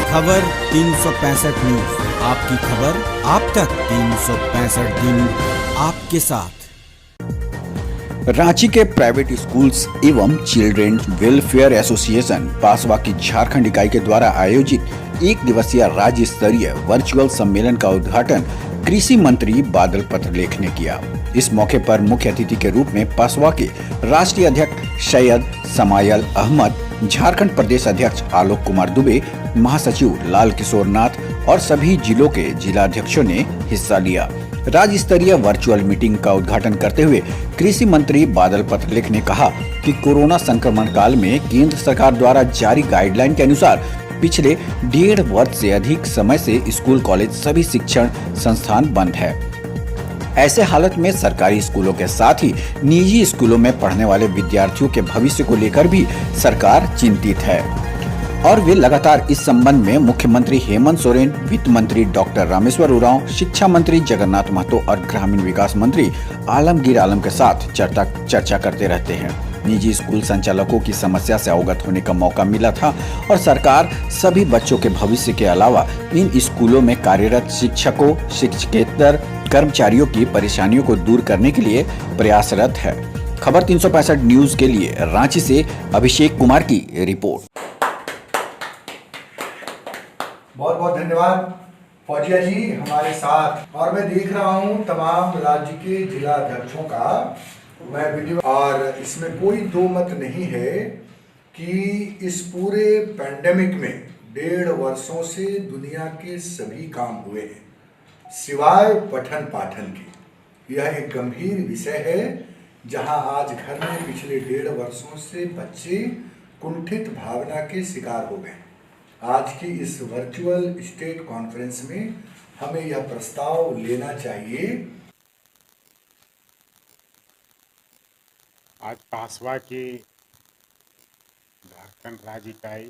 खबर 365 न्यूज, आपकी खबर आप तक 365 दिन आपके साथ। रांची के प्राइवेट स्कूल्स एवं चिल्ड्रेन वेलफेयर एसोसिएशन पासवा की झारखंड इकाई के द्वारा आयोजित एक दिवसीय राज्य स्तरीय वर्चुअल सम्मेलन का उद्घाटन कृषि मंत्री बादल पत्रलेख ने किया। इस मौके पर मुख्य अतिथि के रूप में पासवा के राष्ट्रीय अध्यक्ष सैयद समायल अहमद, झारखंड प्रदेश अध्यक्ष आलोक कुमार दुबे, महासचिव लाल किशोर नाथ और सभी जिलों के जिलाध्यक्षों ने हिस्सा लिया। राज्य स्तरीय वर्चुअल मीटिंग का उद्घाटन करते हुए कृषि मंत्री बादल पत्रलेख ने कहा कि कोरोना संक्रमण काल में केंद्र सरकार द्वारा जारी गाइडलाइन के अनुसार पिछले 1.5 वर्ष से अधिक समय से स्कूल कॉलेज सभी शिक्षण संस्थान बंद है। ऐसे हालत में सरकारी स्कूलों के साथ ही निजी स्कूलों में पढ़ने वाले विद्यार्थियों के भविष्य को लेकर भी सरकार चिंतित है और वे लगातार इस संबंध में मुख्यमंत्री हेमंत सोरेन, वित्त मंत्री डॉक्टर रामेश्वर उरांव, शिक्षा मंत्री जगन्नाथ महतो और ग्रामीण विकास मंत्री आलमगीर आलम के साथ चर्चा करते रहते हैं। निजी स्कूल संचालकों की समस्या से अवगत होने का मौका मिला था और सरकार सभी बच्चों के भविष्य के अलावा इन स्कूलों में कार्यरत शिक्षकों, शिक्षकेतर कर्मचारियों की परेशानियों को दूर करने के लिए प्रयासरत है। खबर 365 न्यूज के लिए रांची से अभिषेक कुमार की रिपोर्ट। बहुत बहुत धन्यवाद फौजिया जी हमारे साथ। और मैं देख रहा हूं तमाम राज्य के जिला अध्यक्षों का मैं वीडियो, और इसमें कोई दो मत नहीं है कि इस पूरे पैंडेमिक में 1.5 वर्षों से दुनिया के सभी काम हुए हैं सिवाय पठन पाठन के। यह एक गंभीर विषय है जहां आज घर में पिछले 1.5 वर्षों से बच्चे कुंठित भावना के शिकार हो गए। आज की इस वर्चुअल स्टेट कॉन्फ्रेंस में हमें यह प्रस्ताव लेना चाहिए। आज पासवा की झारखंड राज्य इकाई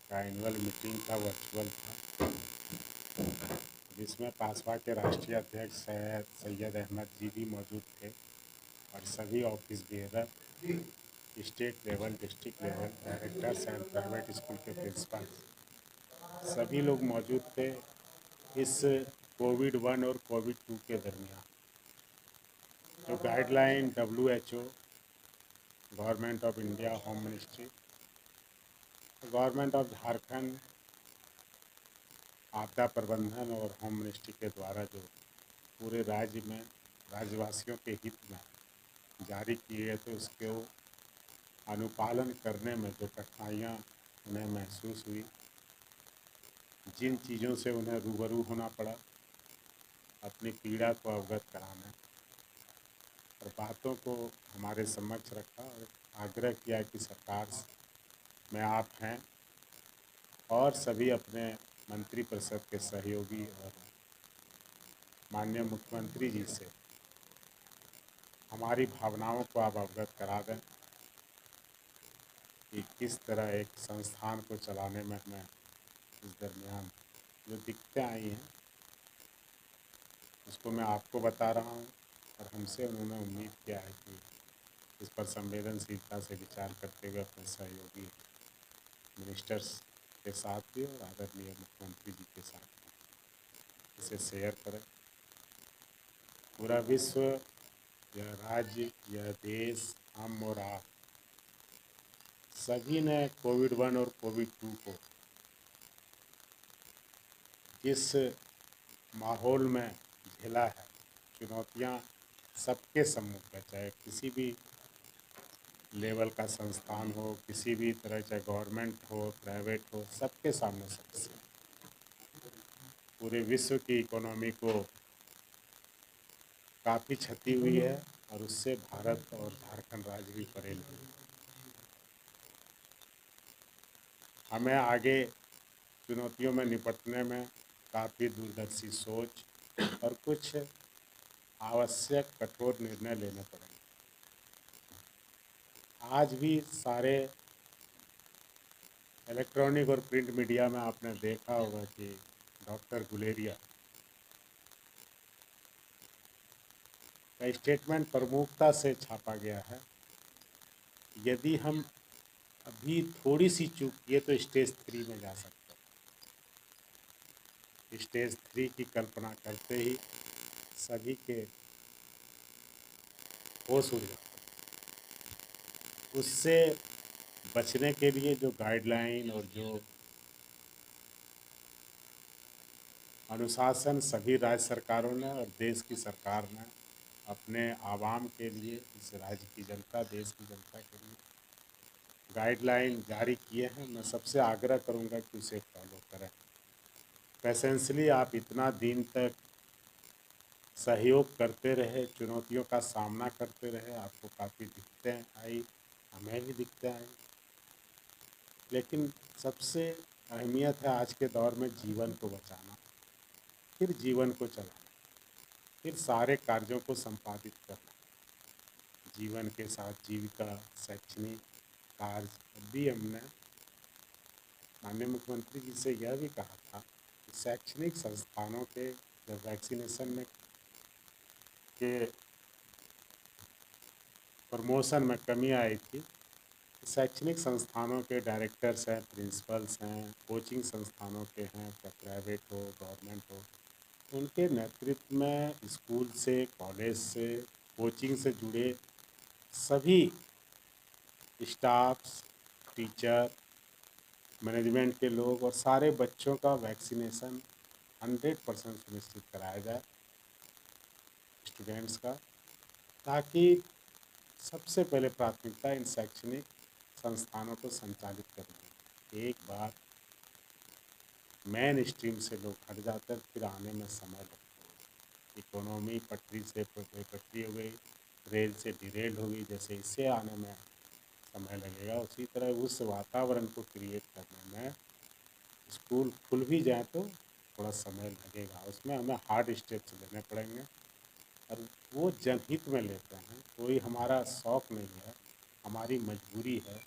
का एनुअल मीटिंग था, वर्चुअल था, जिसमें पासवा के राष्ट्रीय अध्यक्ष सैयद अहमद जी भी मौजूद थे और सभी office bearer, state level, district level directors and private school के प्रिंसिपल सभी लोग मौजूद थे। इस कोविड-1 और कोविड-2 के दरमियान जो guideline WHO, government of India, home ministry, government of Jharkhand, आपदा प्रबंधन और होम मिनिस्ट्री के द्वारा जो पूरे राज्य में राज्यवासियों के हित में जारी किए गए थे, उसके अनुपालन करने में जो कठिनाइयाँ उन्हें महसूस हुई, जिन चीज़ों से उन्हें रूबरू होना पड़ा, अपनी पीड़ा को अवगत कराने और बातों को हमारे समक्ष रखा और आग्रह किया कि सरकार में आप हैं और सभी अपने मंत्री परिषद के सहयोगी और माननीय मुख्यमंत्री जी से हमारी भावनाओं को आप अवगत करा दें कि किस तरह एक संस्थान को चलाने में हमें इस दरमियान जो दिक्कतें आई हैं उसको मैं आपको बता रहा हूं और हमसे उन्होंने उम्मीद किया है कि इस पर संवेदनशीलता से विचार करते हुए अपने सहयोगी मिनिस्टर्स के साथ भी और आदरणीय मुख्यमंत्री जी के साथ भी इसे शेयर करें। पूरा विश्व, यह राज्य, यह देश, हम और आप सभी ने कोविड-1 और कोविड-2 को जिस माहौल में झेला है, चुनौतियां सबके सम्मुख है, चाहे किसी भी लेवल का संस्थान हो, किसी भी तरह, चाहे गवर्नमेंट हो, प्राइवेट हो, सबके सामने समस्या। पूरे विश्व की इकोनॉमी को काफ़ी क्षति हुई है और उससे भारत और झारखंड राज्य भी परेल हुए। हमें आगे चुनौतियों में निपटने में काफ़ी दूरदर्शी सोच और कुछ आवश्यक कठोर निर्णय लेने पड़ेंगे। आज भी सारे इलेक्ट्रॉनिक और प्रिंट मीडिया में आपने देखा होगा कि डॉक्टर गुलेरिया का स्टेटमेंट प्रमुखता से छापा गया है। यदि हम अभी थोड़ी सी चूक किए तो स्टेज 3 में जा सकते हैं। स्टेज 3 की कल्पना करते ही सभी के होश उड़ जाते हैं। उससे बचने के लिए जो गाइडलाइन और जो अनुशासन सभी राज्य सरकारों ने और देश की सरकार ने अपने आवाम के लिए, इस राज्य की जनता, देश की जनता के लिए गाइडलाइन जारी किए हैं। मैं सबसे आग्रह करूंगा कि उसे फॉलो करें। पेशेंसली आप इतना दिन तक सहयोग करते रहे, चुनौतियों का सामना करते रहे, आपको काफ़ी दिक्कतें आई, हमें भी दिक्कतें आई, लेकिन सबसे अहमियत है आज के दौर में जीवन को बचाना, फिर जीवन को चलाना, फिर सारे कार्यों को संपादित करना। जीवन के साथ जीविका, शैक्षणिक कार्य। अभी हमने माननीय मुख्यमंत्री जी से यह भी कहा था कि शैक्षणिक संस्थानों के जब वैक्सीनेशन में के प्रमोशन में कमी आई थी, शैक्षणिक संस्थानों के डायरेक्टर्स हैं, प्रिंसिपल्स हैं, कोचिंग संस्थानों के हैं, चाहे प्राइवेट हो, गवर्नमेंट हो, उनके नेतृत्व में स्कूल से, कॉलेज से, कोचिंग से जुड़े सभी स्टाफ्स, टीचर, मैनेजमेंट के लोग और सारे बच्चों का वैक्सीनेशन 100% सुनिश्चित कराया जाए स्टूडेंट्स का, ताकि सबसे पहले प्राथमिकता इन शैक्षणिक संस्थानों को संचालित करनी। एक बार मेन स्ट्रीम से लोग हट जाते हैं, फिर आने में समय लगता है। इकोनॉमी पटरी से पटरी हो गई, रेल से डिरेल हो गई, जैसे इससे आने में समय लगेगा, उसी तरह उस वातावरण को क्रिएट करने में स्कूल खुल भी जाए तो थोड़ा समय लगेगा। उसमें हमें हार्ड स्टेप्स लेने पड़ेंगे और वो जनहित में लेते हैं। कोई हमारा शौक़ नहीं है, हमारी मजबूरी है।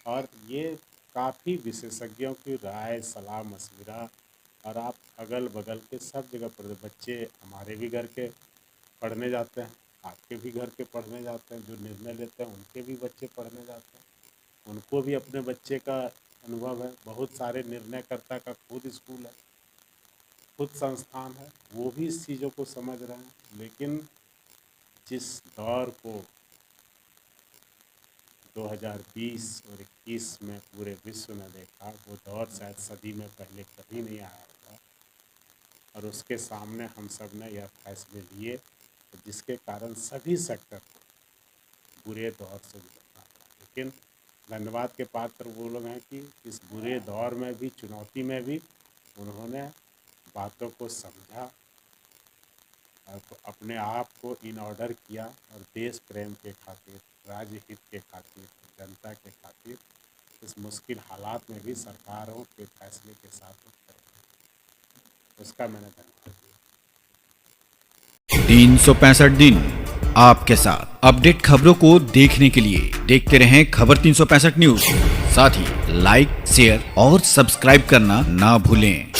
और ये काफ़ी विशेषज्ञों की राय, सलाह, मशविरा, और आप अगल बगल के सब जगह पर बच्चे हमारे भी घर के पढ़ने जाते हैं, आपके भी घर के पढ़ने जाते हैं, जो निर्णय लेते हैं उनके भी बच्चे पढ़ने जाते हैं, उनको भी अपने बच्चे का अनुभव है। बहुत सारे निर्णयकर्ता का खुद स्कूल है, खुद संस्थान है, वो भी इस चीज़ों को समझ रहे हैं। लेकिन जिस दौर को 2020 और 21 में पूरे विश्व ने देखा, वो दौर शायद सदी में पहले कभी नहीं आया होगा, और उसके सामने हम सब ने यह फैसले लिए जिसके कारण सभी सेक्टर को बुरे दौर से गुजरना पड़ा। लेकिन धन्यवाद के पात्र वो लोग हैं कि इस बुरे दौर में भी, चुनौती में भी उन्होंने बातों को समझा और अपने आप को इन ऑर्डर किया और देश प्रेम के खातिर, राज्य हित के खातिर, जनता के खातिर इस मुश्किल हालात में भी सरकारों के फैसले के साथ उसका मैंने धन्यवाद दिया। 365 दिन आपके साथ। अपडेट खबरों को देखने के लिए देखते रहें खबर 365 न्यूज। साथ ही लाइक, शेयर और सब्सक्राइब करना ना भूलें।